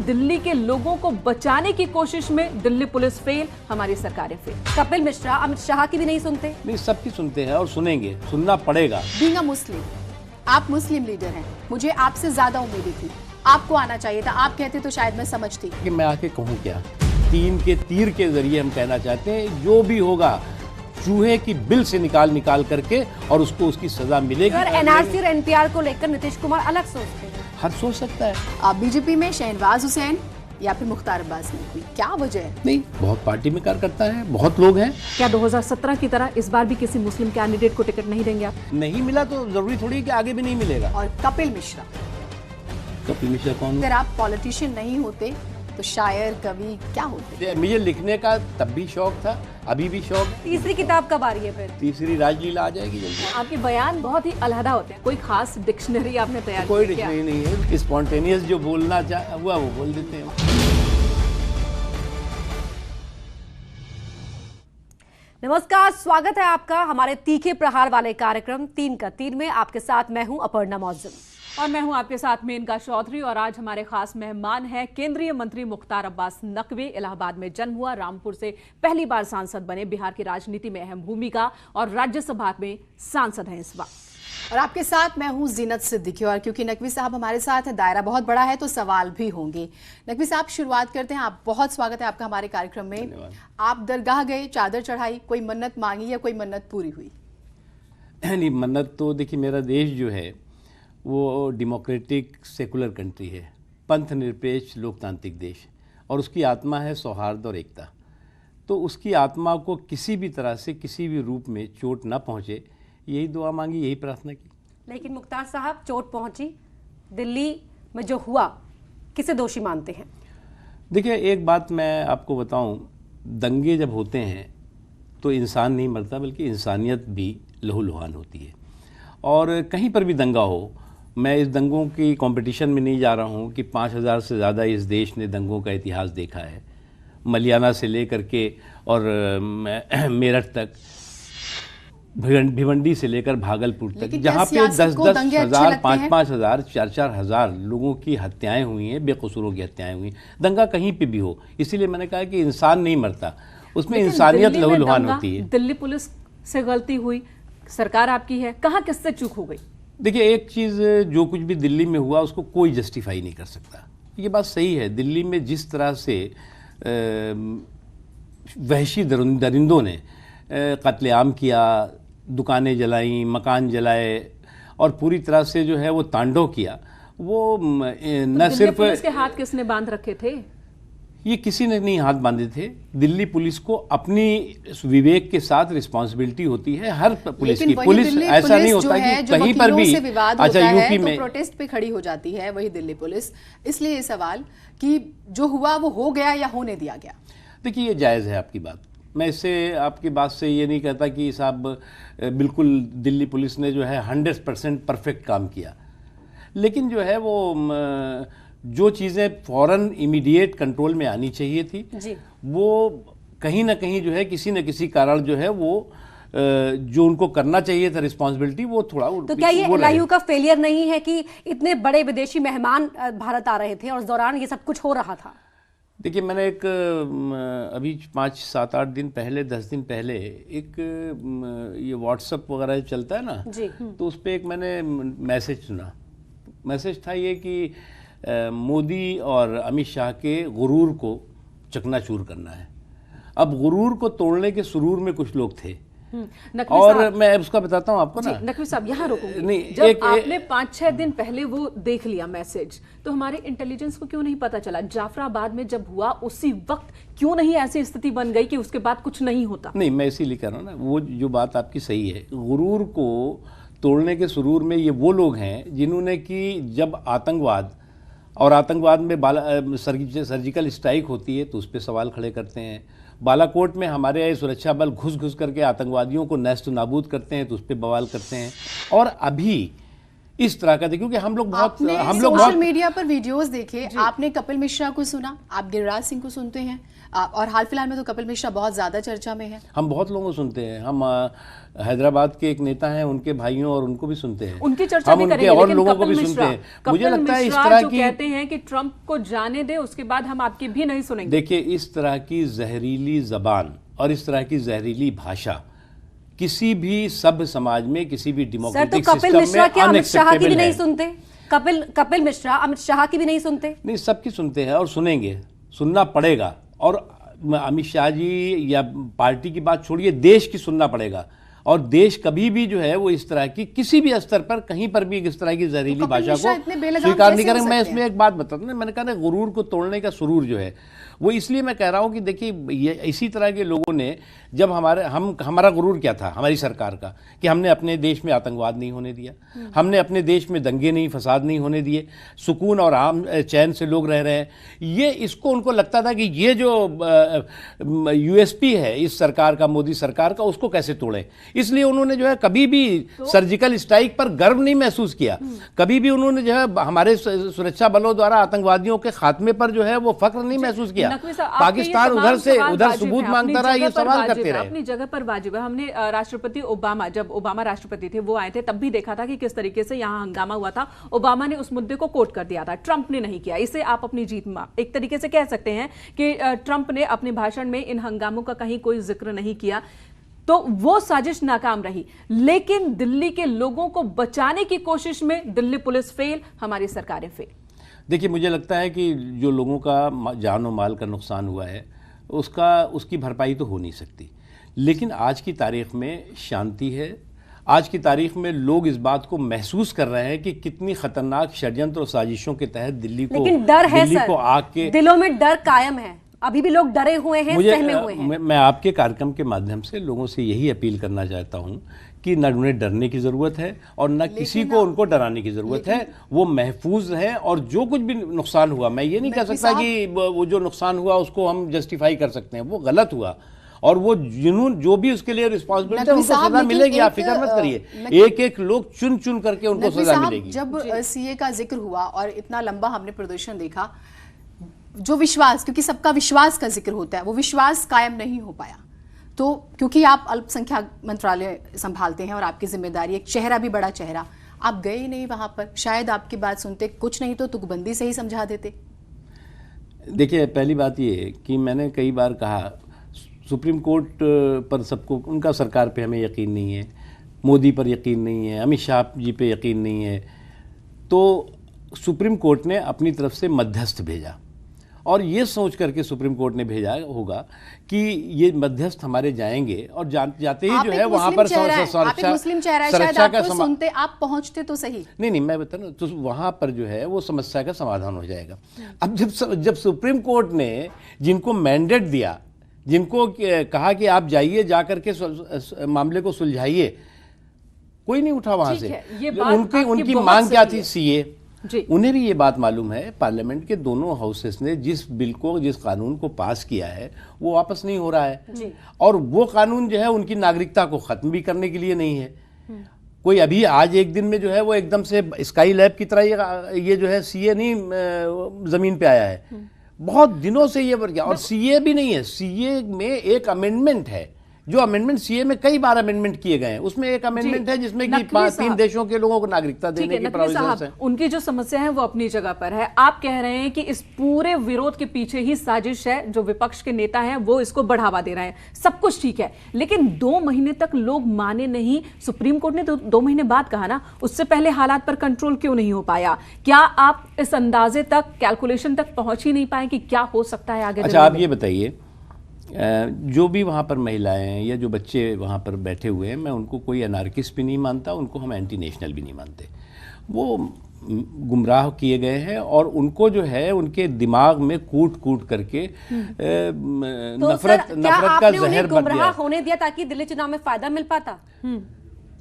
दिल्ली के लोगों को बचाने की कोशिश में दिल्ली पुलिस फेल, हमारी सरकारें फेल। कपिल मिश्रा अमित शाह की भी नहीं सुनते? नहीं, सबकी सुनते हैं और सुनेंगे, सुनना पड़ेगा। बीइंग अ मुस्लिम, आप मुस्लिम लीडर हैं, मुझे आपसे ज्यादा उम्मीदें थी, आपको आना चाहिए था। आप कहते तो शायद मैं समझती कि मैं आके कहूँ क्या। तीन के तीर के जरिए हम कहना चाहते हैं, जो भी होगा चूहे की बिल से निकाल करके और उसको उसकी सजा मिलेगी। और एनआरसी और एनपीआर को लेकर नीतीश कुमार अलग सोचते हैं। हर सोच सकता है। आप बीजेपी में शहनवाज हुसैन या फिर मुख्तार अब्बास नकवी, क्या वजह है? नहीं, बहुत पार्टी में कार्यकर्ता है, बहुत लोग हैं। क्या 2017 की तरह इस बार भी किसी मुस्लिम कैंडिडेट को टिकट नहीं देंगे आप? नहीं मिला तो जरूरी थोड़ी कि आगे भी नहीं मिलेगा। और कपिल मिश्रा कौन? अगर आप पॉलिटिशियन नहीं होते तो शायर, कवि क्या होते? मुझे लिखने का तब भी शौक था, अभी भी शौक। तीसरी किताब कब आ रही है फिर? तीसरी राजलीला आ जाएगी जल्दी। आपके बयान बहुत ही अलहदा होते हैं। कोई खास डिक्शनरी आपने तैयार कोई की क्या? डिक्शनरी नहीं है, स्पॉन्टेनियस जो बोलना हुआ वो बोल देते हैं। नमस्कार, स्वागत है आपका हमारे तीखे प्रहार वाले कार्यक्रम 3 का 3 में। आपके साथ मैं हूं अपर्णा मौजूम और मैं हूं आपके साथ मेनका चौधरी। और आज हमारे खास मेहमान हैं केंद्रीय मंत्री मुख्तार अब्बास नकवी। इलाहाबाद में जन्म हुआ, रामपुर से पहली बार सांसद बने, बिहार की राजनीति में अहम भूमिका और राज्यसभा में सांसद हैं इस बार। और आपके साथ मैं हूं जीनत सिद्दीकी। और क्योंकि नकवी साहब हमारे साथ है, दायरा बहुत बड़ा है तो सवाल भी होंगे। नकवी साहब, शुरुआत करते हैं। आप, बहुत स्वागत है आपका हमारे कार्यक्रम में। आप दरगाह गए, चादर चढ़ाई, कोई मन्नत मांगी या कोई मन्नत पूरी हुई? नहीं, मन्नत तो देखिए, मेरा देश जो है वो डेमोक्रेटिक सेकुलर कंट्री है, पंथ निरपेक्ष लोकतांत्रिक देश, और उसकी आत्मा है सौहार्द और एकता। तो उसकी आत्मा को किसी भी तरह से, किसी भी रूप में चोट ना पहुँचे, यही दुआ मांगी, यही प्रार्थना की। लेकिन मुख्तार साहब, चोट पहुंची, दिल्ली में जो हुआ, किसे दोषी मानते हैं? देखिए, एक बात मैं आपको बताऊं, दंगे जब होते हैं तो इंसान नहीं मरता, बल्कि इंसानियत भी लहूलुहान होती है। और कहीं पर भी दंगा हो, मैं इस दंगों की कंपटीशन में नहीं जा रहा हूं कि 5000 से ज़्यादा इस देश ने दंगों का इतिहास देखा है, मलियाना से लेकर के और मेरठ तक, भिवंडी से लेकर भागलपुर तक, जहाँ पे 10-10 हज़ार, 5-5 हज़ार, 4-4 हज़ार लोगों की हत्याएं हुई हैं, बेकसूरों की हत्याएं हुई हैं। दंगा कहीं पे भी हो, इसीलिए मैंने कहा कि इंसान नहीं मरता, उसमें इंसानियत लहूलुहान होती है। दिल्ली पुलिस से गलती हुई, सरकार आपकी है, कहाँ किससे चूक हो गई? देखिए, एक चीज़, जो कुछ भी दिल्ली में हुआ उसको कोई जस्टिफाई नहीं कर सकता। ये बात सही है, दिल्ली में जिस तरह से वहशी दरिंदों ने कत्लेआम किया, दुकानें जलाई, मकान जलाए और पूरी तरह से जो है वो तांडव किया, वो न सिर्फ पुलिस के हाथ किसने बांध रखे थे? ये किसी ने नहीं हाथ बांधे थे। दिल्ली पुलिस को अपनी विवेक के साथ रिस्पांसिबिलिटी होती है, हर पुलिस की। पुलिस ऐसा नहीं होता कि कहीं पर भी, अच्छा, यूपी में तो प्रोटेस्ट पे खड़ी हो जाती है वही दिल्ली पुलिस। इसलिए ये सवाल कि जो हुआ वो हो गया या होने दिया गया? देखिए, ये जायज़ है आपकी बात, मैं इससे, आपकी बात से ये नहीं कहता कि साहब बिल्कुल दिल्ली पुलिस ने जो है 100% परफेक्ट काम किया, लेकिन जो है वो जो चीज़ें फ़ौरन इमीडिएट कंट्रोल में आनी चाहिए थी जी, वो कहीं ना कहीं जो है किसी न किसी कारण जो है वो जो उनको करना चाहिए था रिस्पॉन्सिबिलिटी, वो थोड़ा। तो क्या ये एलआईयू का फेलियर नहीं है कि इतने बड़े विदेशी मेहमान भारत आ रहे थे और उस दौरान ये सब कुछ हो रहा था? देखिए, मैंने एक अभी 5-7-8 दिन पहले, 10 दिन पहले, एक ये व्हाट्सएप वगैरह चलता है ना जी, तो उस पर एक मैंने मैसेज सुना। मैसेज था ये कि मोदी और अमित शाह के गुरूर को चकनाचूर करना है। अब गुरूर को तोड़ने के सुरूर में कुछ लोग थे। और मैं उसका बताता हूँ आपको ना। नकवी साहब, यहाँ रोकूंगी। नहीं, जब आपने 5-6 दिन पहले वो देख लिया मैसेज, तो हमारे इंटेलिजेंस को क्यों नहीं पता चला? जाफराबाद में जब हुआ उसी वक्त क्यों नहीं ऐसी स्थिति बन गई कि उसके बाद कुछ नहीं होता? नहीं, मैं इसीलिए कह रहा हूँ ना, वो जो बात आपकी सही है, गुरूर को तोड़ने के सुरूर में ये वो लोग हैं जिन्होंने कि जब आतंकवाद और आतंकवाद में सर्जिकल स्ट्राइक होती है तो उस पर सवाल खड़े करते हैं। बालाकोट में हमारे सुरक्षा बल घुस करके आतंकवादियों को नेस्त नाबूद करते हैं तो उस पर बवाल करते हैं। और अभी इस तरह का, क्योंकि हम लोग आपने सोशल मीडिया पर वीडियोस देखे, आपने कपिल मिश्रा को सुना, आप गिरिराज सिंह को सुनते हैं, और हाल फिलहाल में तो कपिल मिश्रा बहुत ज्यादा चर्चा में है। हम बहुत लोगों को सुनते हैं, हम हैदराबाद के एक नेता हैं, उनके भाइयों और उनको भी सुनते हैं, उनकी चर्चा हम नहीं उनके करेंगे, और लेकिन लोगों को कपिल भी सुनते हैं। मुझे लगता है इस मिश्रा तरह जो की कहते हैं कि ट्रंप को जाने दे, उसके बाद हम आपकी भी नहीं सुनेंगे। देखिए, इस तरह की जहरीली जबान और इस तरह की जहरीली भाषा किसी भी सभ्य समाज में, किसी भी डेमोक्रेटिक तो कपिल मिश्रा क्या अमित शाह की भी नहीं है। सुनते? कपिल मिश्रा अमित शाह की भी नहीं सुनते? नहीं, सबकी सुनते हैं और सुनेंगे, सुनना पड़ेगा। और अमित शाह जी या पार्टी की बात छोड़िए, देश की सुनना पड़ेगा। और देश कभी भी जो है वो इस तरह की किसी भी स्तर पर कहीं पर भी इस तरह की जहरीली भाषा को स्वीकार नहीं करेंगे। मैं इसमें एक बात बताता हूँ, मैंने कहा ना, गुरूर को तोड़ने का सुरूर जो है वो इसलिए मैं कह रहा हूँ कि देखिए, ये इसी तरह के लोगों ने जब हमारा गुरूर क्या था हमारी सरकार का, कि हमने अपने देश में आतंकवाद नहीं होने दिया, हमने अपने देश में दंगे नहीं, फसाद नहीं होने दिए, सुकून और आम चैन से लोग रह रहे हैं। ये इसको उनको लगता था कि ये जो यूएसपी है इस सरकार का, मोदी सरकार का, उसको कैसे तोड़े। इसलिए उन्होंने जो है कभी भी सर्जिकल स्ट्राइक पर गर्व नहीं महसूस किया, कभी भी उन्होंने जो है हमारे सुरक्षा बलों द्वारा आतंकवादियों के खात्मे पर जो है वो फक्र नहीं महसूस किया। पाकिस्तान उधर से उधर सबूत मांगता रहा, ये सवाल करते रहे। अपनी जगह पर वाजिब है। हमने राष्ट्रपति ओबामा, जब ओबामा राष्ट्रपति थे, वो आए थे, तब भी देखा था कि किस तरीके से यहाँ हंगामा हुआ था। ओबामा ने उस मुद्दे को कोट कर दिया था, ट्रंप ने नहीं किया। इसे आप अपनी जीत में एक तरीके से कह सकते हैं कि ट्रंप ने अपने भाषण में इन हंगामों का कहीं कोई जिक्र नहीं किया, तो वो साजिश नाकाम रही। लेकिन दिल्ली के लोगों को बचाने की कोशिश में दिल्ली पुलिस फेल, हमारी सरकारें फेल। देखिए, मुझे लगता है कि जो लोगों का जान और माल का नुकसान हुआ है उसकी भरपाई तो हो नहीं सकती, लेकिन आज की तारीख में शांति है। आज की तारीख में लोग इस बात को महसूस कर रहे हैं कि कितनी खतरनाक षड्यंत्र और साजिशों के तहत दिल्ली को, लेकिन डर है दिल्ली सर, को आग के दिलों में डर कायम है, अभी भी लोग डरे हुए हैं, सहमे हुए हैं। मैं आपके कार्यक्रम के माध्यम से लोगों से यही अपील करना चाहता हूं कि न उन्हें डरने की जरूरत है और न किसी को उनको डराने की जरूरत है। वो महफूज हैं और जो कुछ भी नुकसान हुआ, मैं ये नहीं कह सकता कि वो जो नुकसान हुआ उसको हम जस्टिफाई कर सकते हैं, वो गलत हुआ। और वो जुनून जो भी उसके लिए रिस्पॉन्सिबिलिटी है उनको सजा मिलेगी, आप फिक्र मत करिए। एक एक लोग चुन चुन करके उनको सजा मिलेगी। जब सीए का जिक्र हुआ और इतना लंबा हमने प्रदर्शन देखा, जो विश्वास, क्योंकि सबका विश्वास का जिक्र होता है, वो विश्वास कायम नहीं हो पाया। तो क्योंकि आप अल्पसंख्यक मंत्रालय संभालते हैं और आपकी जिम्मेदारी, एक चेहरा भी बड़ा चेहरा, आप गए ही नहीं वहां पर। शायद आपकी बात सुनते, कुछ नहीं तो तुकबंदी से ही समझा देते। देखिए, पहली बात ये कि मैंने कई बार कहा, सुप्रीम कोर्ट पर सबको, उनका सरकार पे हमें यकीन नहीं है, मोदी पर यकीन नहीं है, अमित शाह जी पे यकीन नहीं है। तो सुप्रीम कोर्ट ने अपनी तरफ से मध्यस्थ भेजा और ये सोच करके सुप्रीम कोर्ट ने भेजा होगा कि ये मध्यस्थ हमारे जाएंगे और जाते ही जो है वहां पर सुरक्षा का सुनते, आप पहुंचते तो सही। नहीं, मैं बता रहा, तो वहां पर जो है वो समस्या का समाधान हो जाएगा। अब जब सुप्रीम कोर्ट ने जिनको मैंडेट दिया, जिनको कहा कि आप जाइए, जाकर के मामले को सुलझाइए, कोई नहीं उठा वहां से। उनकी मांग क्या थी? सीए। उन्हें भी ये बात मालूम है, पार्लियामेंट के दोनों हाउसेस ने जिस बिल को, जिस कानून को पास किया है वो वापस नहीं हो रहा है। और वो कानून जो है उनकी नागरिकता को खत्म भी करने के लिए नहीं है। कोई अभी आज एक दिन में जो है वो एकदम से स्काई लैब की तरह ये जो है सीए नहीं जमीन पे आया है, बहुत दिनों से ये बढ़ गया। और सीए भी नहीं है, सीए में एक अमेंडमेंट है, जो अमेंडमेंट सीए में कई बार अमेंडमेंट किए गए हैं, उसमें एक अमेंडमेंट है जिसमें कि 3 देशों के लोगों को नागरिकता देने की प्रोविजंस है। उनकी जो समस्या है वो अपनी जगह पर है। आप कह रहे हैं कि इस पूरे विरोध के पीछे ही साजिश है, जो विपक्ष के नेता हैं वो इसको बढ़ावा दे रहे हैं। सब कुछ ठीक है, लेकिन 2 महीने तक लोग माने नहीं। सुप्रीम कोर्ट ने तो 2 महीने बाद कहा ना, उससे पहले हालात पर कंट्रोल क्यों नहीं हो पाया? क्या आप इस अंदाजे तक, कैलकुलेशन तक पहुंच ही नहीं पाए कि क्या हो सकता है आगे? अच्छा, आप ये बताइए, जो भी वहाँ पर महिलाएं हैं या जो बच्चे वहाँ पर बैठे हुए हैं, मैं उनको कोई अनार्किस्ट भी नहीं मानता, उनको हम एंटी नेशनल भी नहीं मानते। वो गुमराह किए गए हैं और उनको जो है उनके दिमाग में कूट करके नफरत का जहर भर दिया। होने दिया ताकि दिल्ली चुनाव में फायदा मिल पाता।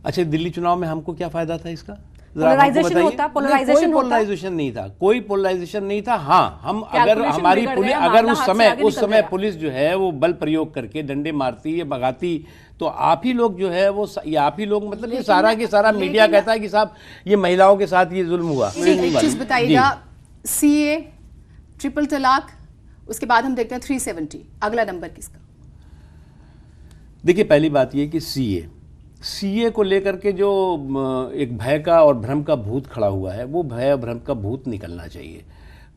अच्छा, दिल्ली चुनाव में हमको क्या फायदा था इसका? पोलराइजेशन होता, पोलराइजेशन होता, पोलराइजेशन नहीं था, कोई पोलराइजेशन नहीं था। हाँ, हम अगर कैलकुलेशन हमारी बिगड़ पुलिस, गया, अगर मामला उस हाथ से समय आगे निकल गया। पुलिस जो है वो बल प्रयोग करके डंडे मारती या भगाती, तो आप ही लोग जो है वो ये आप ही लोग, मतलब ये सारा के सारा मीडिया कहता है कि साहब ये महिलाओं के साथ ये जुल्म हुआ। एक चीज बताइएगा, सीए, ट्रिपल तलाक, उसके बाद हम देखते हैं 370, अगला नंबर किसका? देखिए, पहली बात ये कि सीए को लेकर के जो एक भय का और भ्रम का भूत खड़ा हुआ है, वो भय और भ्रम का भूत निकलना चाहिए।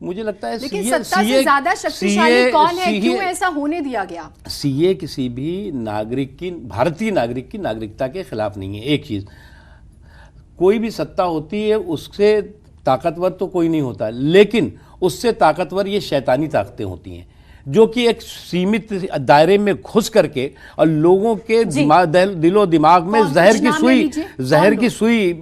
मुझे लगता है लेकिन सत्ता से ज्यादा शक्तिशाली कौन है? क्यों ऐसा होने दिया गया? सीए किसी भी नागरिक की, भारतीय नागरिक की नागरिकता के खिलाफ नहीं है। एक चीज, कोई भी सत्ता होती है उससे ताकतवर तो कोई नहीं होता, लेकिन उससे ताकतवर ये शैतानी ताकतें होती हैं जो कि एक सीमित दायरे में घुस करके और लोगों के दिलो दिमाग में जहर की सुई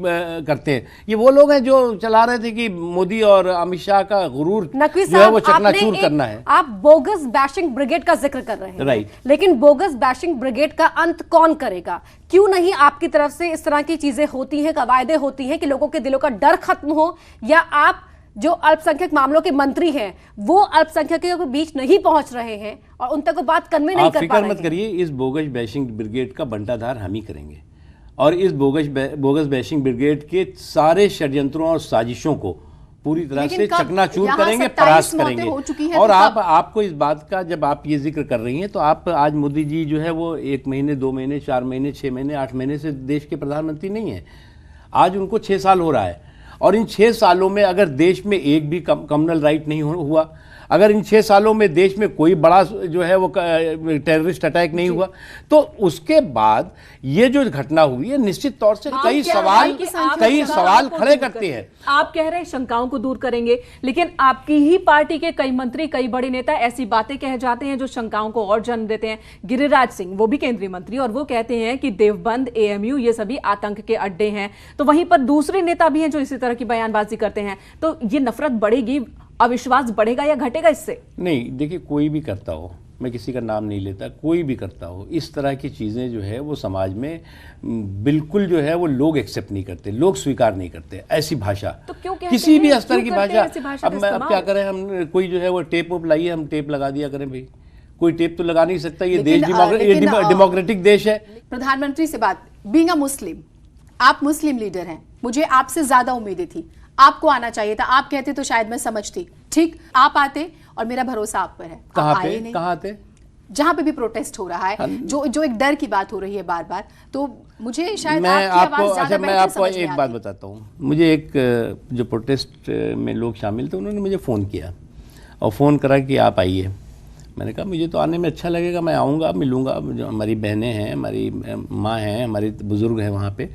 करते हैं। ये वो लोग हैं जो चला रहे थे कि मोदी और अमित शाह का गुरूर जो है वो चकनाचूर करना है। आप बोगस बैशिंग ब्रिगेड का जिक्र कर रहे हैं, राइट, लेकिन बोगस बैशिंग ब्रिगेड का अंत कौन करेगा? क्यों नहीं आपकी तरफ से इस तरह की चीजें होती हैं, कवायदे होती हैं कि लोगों के दिलों का डर खत्म हो, या आप जो अल्पसंख्यक मामलों के मंत्री हैं वो अल्पसंख्यकों के बीच नहीं पहुंच रहे हैं और उन तक वो बात कन्वे नहीं कर पा रहे हैं? फिक्र मत करिए, इस बोगस बैशिंग ब्रिगेड का बंटाधार हम ही करेंगे और इस बोगस बैशिंग ब्रिगेड के सारे षड्यंत्रों और साजिशों को पूरी तरह से चकनाचूर करेंगे, परास्त करेंगे। और आपको इस बात का, जब आप ये जिक्र कर रही हैं, तो आप आज मोदी जी जो है वो 1 महीने, 2 महीने, 4 महीने, 6 महीने, 8 महीने से देश के प्रधानमंत्री नहीं है। आज उनको 6 साल हो रहा है और इन 6 सालों में अगर देश में एक भी कम्युनल राइट नहीं हुआ, अगर इन 6 सालों में देश में कोई बड़ा जो है वो टेररिस्ट अटैक नहीं हुआ, तो उसके बाद ये जो घटना हुई है निश्चित तौर से कई सवाल खड़े करते हैं। आप कह रहे हैं शंकाओं को दूर करेंगे, लेकिन आपकी ही पार्टी के कई मंत्री, कई बड़े नेता ऐसी बातें कह जाते हैं जो शंकाओं को और जन्म देते हैं। गिरिराज सिंह, वो भी केंद्रीय मंत्री, और वो कहते हैं कि देवबंद, एएमयू ये सभी आतंक के अड्डे हैं। तो वहीं पर दूसरे नेता भी हैं जो इसी तरह की बयानबाजी करते हैं। तो ये नफरत बढ़ेगी, अविश्वास बढ़ेगा या घटेगा इससे? नहीं, देखिए, कोई भी करता हो, मैं किसी का नाम नहीं लेता, कोई भी करता हो, इस तरह की चीज़ें जो है वो समाज में बिल्कुल जो है वो लोग एक्सेप्ट नहीं करते, लोग स्वीकार नहीं करते ऐसी भाषा। तो क्यों किसी भी स्तर की भाषा। अब क्या करें हम, कोई जो है वो टेप वोप लाइए, हम टेप लगा दिया करें भाई? कोई टेप तो लगा नहीं सकता। ये देश डेमोक्रेटिक देश है। प्रधानमंत्री से बात, बीइंग अ मुस्लिम, आप मुस्लिम लीडर हैं, मुझे आपसे ज्यादा उम्मीदें थी, आपको आना चाहिए था। आप कहते तो शायद मैं समझती, ठीक, आप आते और मेरा भरोसा आप पर है। कहाँ आते? जहां पे भी प्रोटेस्ट हो रहा है, जो एक डर की बात हो रही है बार बार, तो मुझे शायद मैं आपको एक बात बताता हूँ। मुझे एक जो प्रोटेस्ट में लोग शामिल थे, उन्होंने मुझे फ़ोन किया और फ़ोन करा कि आप आइए। मैंने कहा मुझे तो आने में अच्छा लगेगा, मैं आऊँगा, मिलूँगा, जो हमारी बहनें हैं, हमारी माँ हैं, हमारे बुज़ुर्ग हैं वहाँ पे।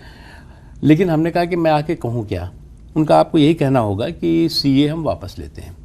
लेकिन हमने कहा कि मैं आके कहूँ क्या? उनका आपको यही कहना होगा कि सीए हम वापस लेते हैं।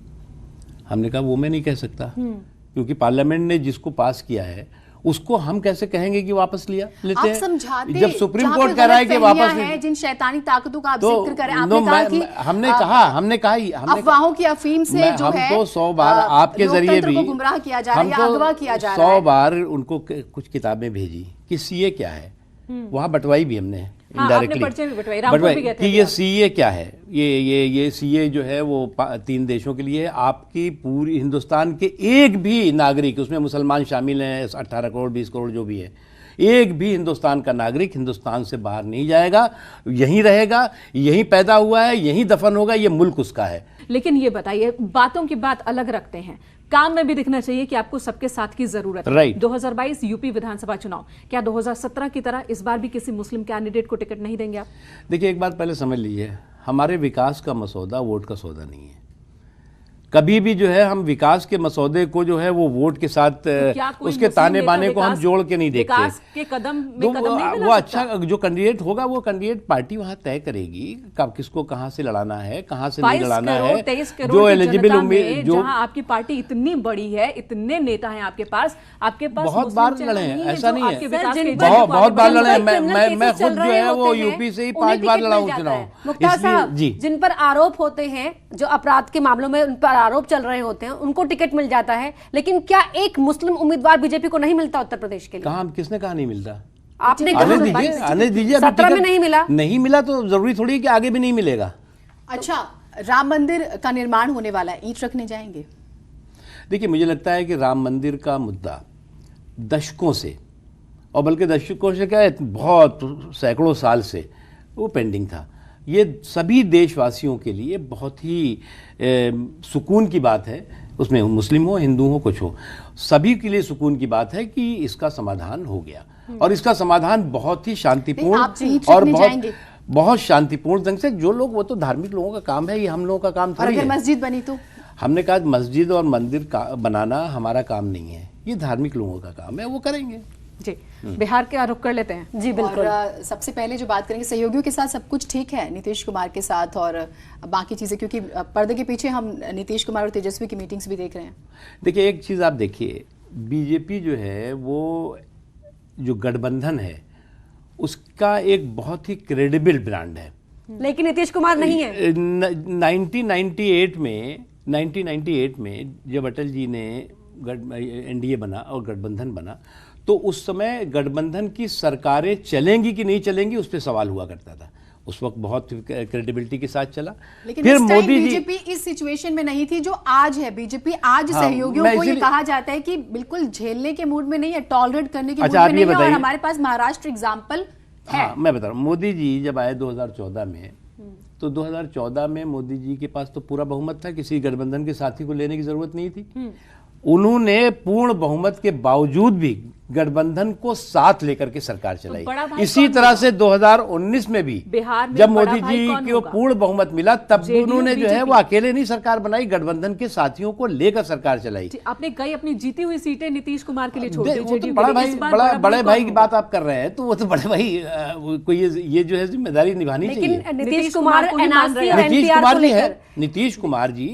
हमने कहा वो मैं नहीं कह सकता, क्योंकि पार्लियामेंट ने जिसको पास किया है उसको हम कैसे कहेंगे कि वापस लेते हैं? समझाते, जब सुप्रीम कोर्ट कह रहा है कि वापस है, जिन शैतानी ताकतों का आप जिक्र करें, आपने कहा कि हमने कहा अफवाहों की अफीम से जो है, हमको 100 बार आपके जरिए भी गुमराह किया जा रहा है, अगवा किया जा रहा है। 100 बार उनको कुछ किताबें भेजी कि सीए क्या है, वहाँ बटवाई भी हमने इनडायरेक्टली कि ये सीए क्या है। ये सीए जो है वो 3 देशों के लिए है। आपकी पूरी हिंदुस्तान के एक भी नागरिक, उसमें मुसलमान शामिल हैं 18 करोड़ 20 करोड़ जो भी है, एक भी हिंदुस्तान का नागरिक हिंदुस्तान से बाहर नहीं जाएगा, यहीं रहेगा, यहीं पैदा हुआ है, यहीं दफन होगा, ये मुल्क उसका है। लेकिन ये बताइए, बातों की बात अलग रखते हैं, काम में भी दिखना चाहिए कि आपको सबके साथ की जरूरत है। राइट। 2022 यूपी विधानसभा चुनाव, क्या 2017 की तरह इस बार भी किसी मुस्लिम कैंडिडेट को टिकट नहीं देंगे आप? देखिए, एक बात पहले समझ लीजिए, हमारे विकास का मसौदा वोट का सौदा नहीं है। कभी भी जो है हम विकास के मसौदे को जो है वो वोट के साथ उसके ताने बाने को हम जोड़ के नहीं देखते। विकास के कदम में कदम नहीं वो अच्छा जो कैंडिडेट होगा वो कैंडिडेट पार्टी वहां तय करेगी कब किसको कहां से लड़ाना है, कहां से नहीं लड़ाना है। 23 करोड़ एलिजिबल उम्मीदवार, जहां आपकी पार्टी इतनी बड़ी है, इतने नेता हैं आपके पास बहुत बार लड़े हैं, ऐसा नहीं है, बहुत बार लड़े हैं। मैं खुद जो है वो यूपी से ही 5 बार लड़ा हूं चुनाव। मुख्तार साहब, जिन पर आरोप होते हैं, जो अपराध के मामलों में उन पर आरोप चल रहे होते हैं, उनको टिकट मिल जाता है, लेकिन क्या एक मुस्लिम उम्मीदवार बीजेपी को नहीं मिलता उत्तर प्रदेश के लिए? कहां, किसने कहा नहीं मिलता? आपने आने दीजिए। अभी 17 में टिकट नहीं मिला तो जरूरी थोड़ी है कि आगे भी नहीं मिलेगा। अच्छा, राम मंदिर का निर्माण होने वाला है, ईंट रखने जाएंगे? देखिए, मुझे लगता है कि राम मंदिर का मुद्दा दशकों से, और बल्कि दशकों से क्या है, बहुत सैकड़ों साल से वो पेंडिंग था। ये सभी देशवासियों के लिए बहुत ही सुकून की बात है, उसमें मुस्लिम हो, हिंदू हो, कुछ हो, सभी के लिए सुकून की बात है कि इसका समाधान हो गया। और इसका समाधान बहुत ही शांतिपूर्ण और बहुत शांतिपूर्ण ढंग से, जो लोग, वो तो धार्मिक लोगों का काम है, ये हम लोगों का काम थोड़ी है। अगर मस्जिद बनी तो हमने कहा मस्जिद और मंदिर का बनाना हमारा काम नहीं है, ये धार्मिक लोगों का काम है, वो करेंगे। जी, बिहार के रुख कर लेते हैं। जी बिल्कुल। और सबसे पहले जो बात करेंगे, सहयोगियों के साथ सब कुछ ठीक है नीतीश कुमार के साथ और बाकी चीजें, क्योंकि पर्दे के पीछे हम नीतीश कुमार और तेजस्वी की मीटिंग्स भी देख रहे हैं। देखिए, एक चीज आप देखिए, बीजेपी जो है, वो जो गठबंधन है उसका एक बहुत ही क्रेडिबल ब्रांड है, लेकिन नीतीश कुमार नहीं है। 1998 में जब अटल जी ने एनडीए बना और गठबंधन बना, तो उस समय गठबंधन की सरकारें चलेंगी कि नहीं चलेंगी उस पर सवाल हुआ करता था। उस वक्त बहुत क्रेडिबिलिटी के साथ चला। लेकिन फिर इस टाइम मोदी जी, बीजेपी इस सिचुएशन में नहीं थी जो आज है। बीजेपी आज सहयोगियों को ये कहा जाता है कि बिल्कुल झेलने के मूड में नहीं है, टॉलरेट करने के मूड में नहीं है, और हमारे पास महाराष्ट्र एग्जाम्पल है। हाँ, मैं बता रहा हूँ, मोदी जी जब आए 2014 में, तो 2014 में मोदी जी के पास तो पूरा बहुमत था, किसी गठबंधन के साथी को लेने की जरूरत नहीं थी। उन्होंने पूर्ण बहुमत के बावजूद भी गठबंधन को साथ लेकर के सरकार चलाई। इसी तरह से 2019 में भी बिहार में जब मोदी जी को पूर्ण बहुमत मिला, तब भी उन्होंने जो है वो अकेले नहीं सरकार बनाई, गठबंधन के साथियों को लेकर सरकार चलाई। आपने कई अपनी जीती हुई सीटें नीतीश कुमार के लिए छोड़ दी। वो तो बड़े भाई की बात आप कर रहे हैं, तो वो तो बड़े भाई को ये जो है जिम्मेदारी निभानी चाहिए। लेकिन नीतीश कुमार नीतीश कुमार जी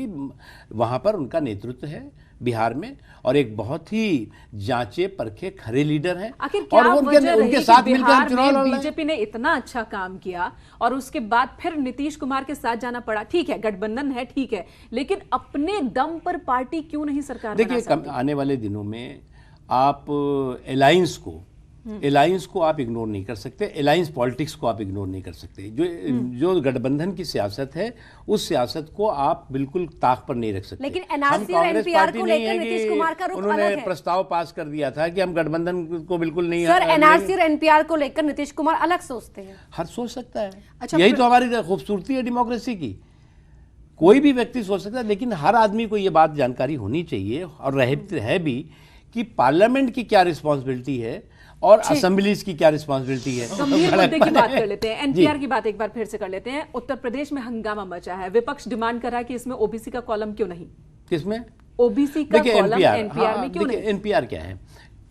वहां पर उनका नेतृत्व है बिहार में, और एक बहुत ही जांचे परखे खरे लीडर हैं। आखिर क्या उनके साथ मिलकर चुनाव बीजेपी ने इतना अच्छा काम किया और उसके बाद फिर नीतीश कुमार के साथ जाना पड़ा? ठीक है, गठबंधन है, ठीक है, लेकिन अपने दम पर पार्टी क्यों नहीं सरकार बना सकती? देखिए, आने वाले दिनों में आप अलायंस को आप इग्नोर नहीं कर सकते, अलायंस पॉलिटिक्स को आप इग्नोर नहीं कर सकते। जो गठबंधन की सियासत है, उस सियासत को आप बिल्कुल ताक पर नहीं रख सकते। लेकिन एनआरसी और एनपीआर को लेकर नीतीश कुमार का रुख अलग है। उन्होंने प्रस्ताव पास कर दिया था कि हम गठबंधन को बिल्कुल नहीं। सर, एनआरसी और एनपीआर को लेकर नीतीश कुमार अलग सोचते हैं। हर सोच सकता है। अच्छा, यही तो हमारी खूबसूरती है डेमोक्रेसी की। कोई भी व्यक्ति सोच सकता है, लेकिन हर आदमी को ये बात जानकारी होनी चाहिए, और है भी, कि पार्लियामेंट की क्या रिस्पॉन्सिबिलिटी है और असेंबलीज की क्या रिस्पॉन्सिबिलिटी है। गंभीर मुद्दे की बात कर लेते हैं, एनपीआर की बात एक बार फिर से कर लेते हैं। उत्तर प्रदेश में हंगामा मचा है, विपक्ष डिमांड कर रहा है कि इसमें ओबीसी का कॉलम क्यों नहीं? किसमें ओबीसी का कॉलम एनपीआर में क्यों नहीं? एनपीआर क्या है?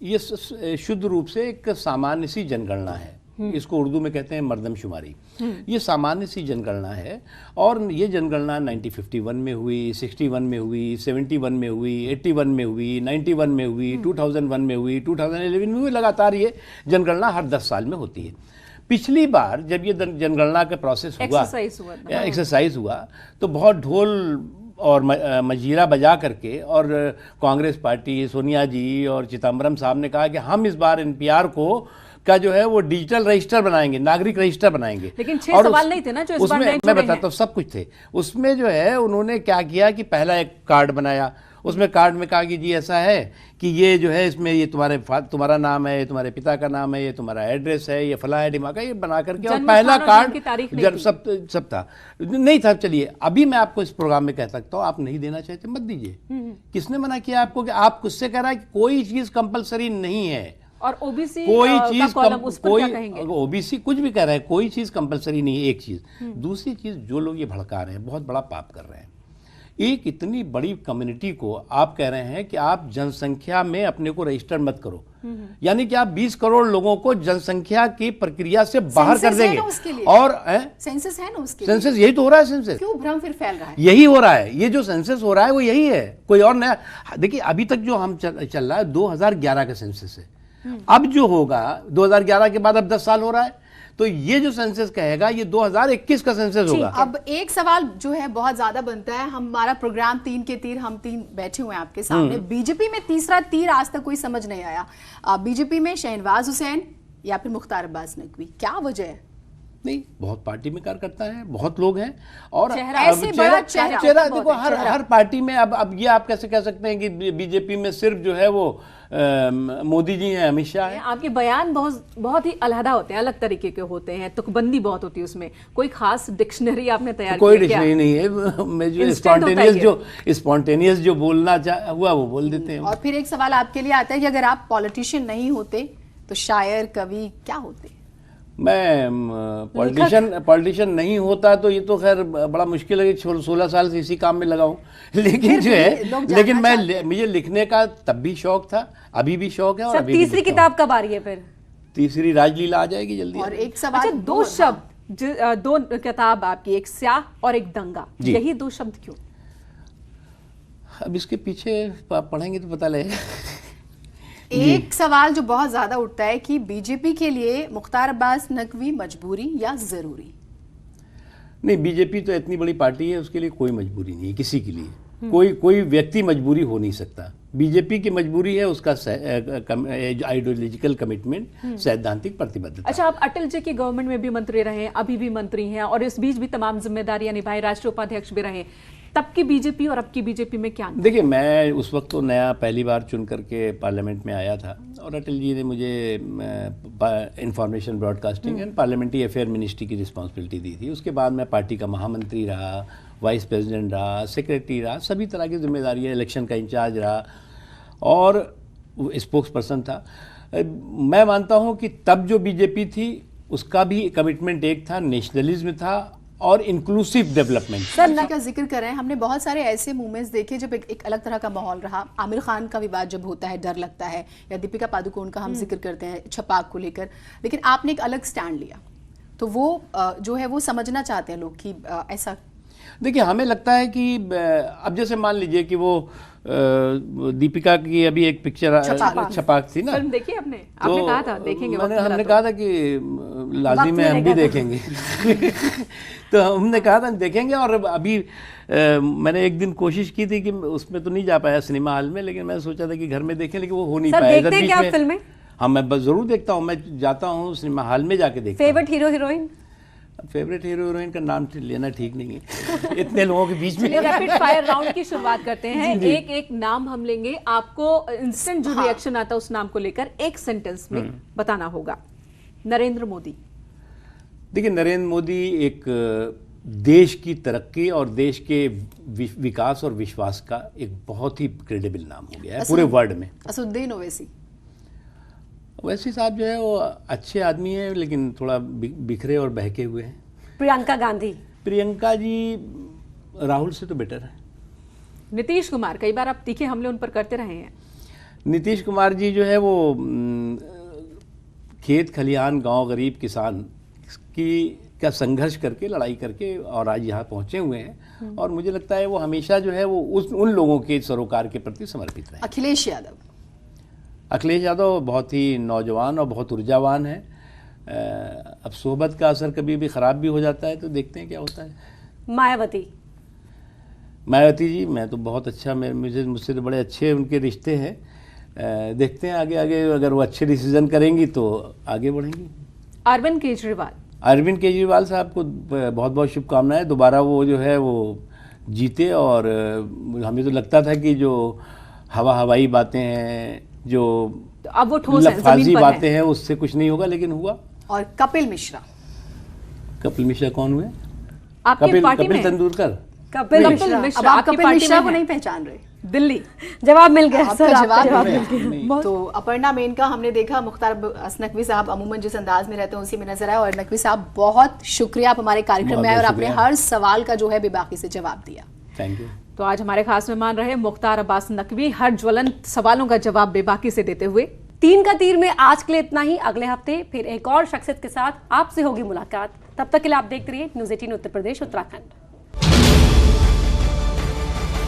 ये शुद्ध रूप से एक सामान्य सी जनगणना है। इसको उर्दू में कहते हैं मर्दमशुमारी। ये सामान्य सी जनगणना है, और ये जनगणना 1951 में हुई, 61 में हुई, 71 में हुई, 81 में हुई, 91 में हुई, 2001 में हुई, 2011 में हुई। लगातार ये जनगणना हर 10 साल में होती है। पिछली बार जब ये जनगणना का प्रोसेस एक्सरसाइज हुआ, तो बहुत ढोल और मजीरा बजा करके, और कांग्रेस पार्टी, सोनिया जी और चिदम्बरम साहब ने कहा कि हम इस बार एनपीआर का जो है वो डिजिटल रजिस्टर बनाएंगे, नागरिक रजिस्टर बनाएंगे। लेकिन 6 सवाल नहीं थे ना जो इस बार नए मैं बताता हूँ, सब कुछ थे उसमें। जो है उन्होंने क्या किया कि पहला एक कार्ड बनाया, उसमें कार्ड में कहा कि जी ऐसा है कि ये जो है इसमें ये तुम्हारा नाम है, ये तुम्हारे पिता का नाम है, ये तुम्हारा एड्रेस है, ये फला है ढिमाका, ये बना करके, और पहला कार्ड सब था नहीं था। चलिए, अभी मैं आपको इस प्रोग्राम में कह सकता हूँ, आप नहीं देना चाहते मत दीजिए। किसने मना किया आपको? कि आप किससे कह रहा है कि कोई चीज कंपलसरी नहीं है, और ओबीसी कोई चीज क्या कहेंगे? ओबीसी कुछ भी कह रहे हैं, कोई चीज कंपलसरी नहीं है, एक चीज। दूसरी चीज, जो लोग ये भड़का रहे हैं, बहुत बड़ा पाप कर रहे हैं। एक इतनी बड़ी कम्युनिटी को आप कह रहे हैं कि आप जनसंख्या में अपने को रजिस्टर मत करो, यानी कि आप 20 करोड़ लोगों को जनसंख्या की प्रक्रिया से बाहर कर देंगे। और सेंसस है ना उसके लिए। सेंसस यही तो हो रहा है। सेंसस क्यों भ्रम फिर फैल रहा है? यही हो रहा है, ये जो सेंसस हो रहा है वो यही है, कोई और नया। देखिए, अभी तक जो हम चल रहा है 2011 का सेंसस है। अब जो होगा 2011 के बाद, अब 10 साल हो रहा है, तो ये जो सेंसस कहेगा ये 2021 का सेंसस होगा। अब एक सवाल जो है बहुत ज्यादा बनता है, हमारा प्रोग्राम 3 के तीर, हम 3 बैठे हुए हैं आपके सामने। बीजेपी में तीसरा तीर आज तक कोई समझ नहीं आया। बीजेपी में शहनवाज हुसैन, या फिर मुख्तार अब्बास नकवी, क्या वजह है? नहीं, बहुत पार्टी में कार्यकर्ता है, बहुत लोग हैं, और ऐसे बड़ा चेहरा देखो हर पार्टी में। अब ये आप कैसे कह सकते हैं कि बीजेपी में सिर्फ जो है वो मोदी जी हैं, अमित शाह हैं। आपके बयान बहुत ही अलहदा होते हैं, अलग तरीके के होते हैं, तुकबंदी बहुत होती है उसमें। कोई खास डिक्शनरी आपने तैयार कोई की है क्या? डिक्शनरी नहीं है, मैं जो Instant होता है स्पॉन्टेनियस जो बोलना हुआ वो बोल देते हैं। और फिर एक सवाल आपके लिए आता है कि अगर आप पॉलिटिशियन नहीं होते तो शायर, कवि क्या होते? मैं पॉलिटिशियन नहीं होता तो ये तो खैर बड़ा मुश्किल है कि 16 साल से इसी काम में लगा हूं। लेकिन जो है, लेकिन मुझे लिखने का तब भी शौक था, अभी भी शौक है। और अभी तीसरी किताब कब आ रही है फिर? तीसरी राजलीला आ जाएगी जल्दी। और एक सवाल, अच्छा, दो शब्द, दो किताब आपकी, एक स्याह और एक दंगा, यही दो शब्द क्यों? अब इसके पीछे पढ़ेंगे तो पता लगेगा। एक सवाल जो बहुत ज्यादा उठता है कि बीजेपी के लिए मुख्तार अब्बास नकवी मजबूरी या जरूरी? नहीं, बीजेपी तो इतनी बड़ी पार्टी है, उसके लिए कोई मजबूरी नहीं है किसी के लिए। कोई व्यक्ति मजबूरी हो नहीं सकता। बीजेपी की मजबूरी है उसका आइडियोलॉजिकल कमिटमेंट, सैद्धांतिक प्रतिबद्धता। अच्छा, आप अटल जी की गवर्नमेंट में भी मंत्री रहे, अभी भी मंत्री हैं, और इस बीच भी तमाम जिम्मेदारियां निभाई, राष्ट्रीय उपाध्यक्ष भी रहे। तब की बीजेपी और अब की बीजेपी में क्या? देखिए, मैं उस वक्त तो नया पहली बार चुन करके पार्लियामेंट में आया था, और अटल जी ने मुझे information broadcasting and parliamentary affair ministry की रिस्पॉन्सिबिलिटी दी थी। उसके बाद मैं पार्टी का महामंत्री रहा, वाइस प्रेसिडेंट रहा, सेक्रेटरी रहा, सभी तरह की जिम्मेदारियाँ, इलेक्शन का इंचार्ज रहा और स्पोक्स पर्सन था। मैं मानता हूँ कि तब जो बीजेपी थी उसका भी कमिटमेंट एक था, नेशनलिज्म था और इंक्लूसिव डेवलपमेंट। सर का जिक्र कर रहे हैं, हमने बहुत सारे ऐसे मूवमेंट्स देखे जब एक अलग तरह का माहौल रहा। आमिर खान का विवाद जब होता है डर लगता है, या दीपिका पादुकोण का हम जिक्र करते हैं छपाक को लेकर, लेकिन आपने एक अलग स्टैंड लिया, तो वो जो है वो समझना चाहते हैं लोग कि ऐसा। देखिए, हमें लगता है कि अब जैसे मान लीजिए कि वो दीपिका की अभी एक पिक्चर छपाक थी ना, फिल्म देखी आपने? आपने कहा था देखेंगे, हमने कहा था कि लाजिम है हम भी देखेंगे। तो हमने कहा था देखेंगे, और अभी मैंने एक दिन कोशिश की थी कि उसमें तो नहीं जा पाया सिनेमा हॉल में, लेकिन मैंने सोचा था कि घर में देखें, लेकिन वो हो नहीं पाया। देखते हैं क्या आप फिल्में? हाँ, मैं बस जरूर देखता हूँ, मैं जाता हूँ सिनेमा हॉल में जाके देखता हूँ। Favourite hero heroine? Favourite hero heroine का नाम लेना ठीक नहीं है इतने लोगों के बीच में। रैपिड फायर राउंड की शुरुआत करते हैं। एक एक नाम हम लेंगे, आपको इंस्टेंट जो रिएक्शन आता है उस नाम को लेकर एक सेंटेंस में बताना होगा। नरेंद्र मोदी। देखिए, नरेंद्र मोदी एक देश की तरक्की और देश के विकास और विश्वास का एक बहुत ही क्रेडिबल नाम हो गया है पूरे वर्ल्ड में। असदुद्दीन ओवैसी। वैसे साहब जो है वो अच्छे आदमी हैं, लेकिन थोड़ा बिखरे और बहके हुए हैं। प्रियंका गांधी। प्रियंका जी राहुल से तो बेटर है। नीतीश कुमार, कई बार आप तीखे हमले उन पर करते रहे हैं। नीतीश कुमार जी जो है वो खेत खलिहान, गांव, गरीब किसान का संघर्ष करके, लड़ाई करके और आज यहाँ पहुंचे हुए हैं, और मुझे लगता है वो हमेशा जो है वो उन लोगों के सरोकार के प्रति समर्पित रहे। अखिलेश यादव। अखिलेश यादव बहुत ही नौजवान और बहुत ऊर्जावान है। अब सोहबत का असर कभी भी ख़राब भी हो जाता है, तो देखते हैं क्या होता है। मायावती। मायावती जी, मैं तो बहुत अच्छा, मुझसे तो बड़े अच्छे उनके रिश्ते हैं। देखते हैं आगे अगर वो अच्छे डिसीजन करेंगी तो आगे बढ़ेंगी। अरविंद केजरीवाल। अरविंद केजरीवाल साहब को बहुत बहुत शुभकामनाएं। दोबारा वो जो है वो जीते, और हमें तो लगता था कि जो हवाई बातें हैं, जो अब वो ठोस है, लफाजी बातें हैं, उससे कुछ नहीं होगा, लेकिन हुआ। और कपिल मिश्रा। कपिल मिश्रा कौन हुए? आपकी पार्टी में? कपिल तेंदुलकर। कपिल मिश्रा। अब आप कपिल मिश्रा को नहीं पहचान रहे? दिल्ली। जवाब मिल गया सर, जवाब मिल गया। तो अपर्णा मेनका हमने देखा, मुख्तार अब्बास नकवी साहब अमूमन जिस अंदाज में रहते हैं उसी में नजर आए। और नकवी साहब, बहुत शुक्रिया, आप हमारे कार्यक्रम में आए और आपने हर सवाल का जो है बेबाकी से जवाब दिया। Thank you. तो आज हमारे खास मेहमान रहे मुख्तार अब्बास नकवी, हर ज्वलंत सवालों का जवाब बेबाकी से देते हुए। 3 का तीर में आज के लिए इतना ही। अगले हफ्ते फिर एक और शख्सियत के साथ आपसे होगी मुलाकात। तब तक के लिए आप देखते रहिए न्यूज़ 18 उत्तर प्रदेश उत्तराखंड।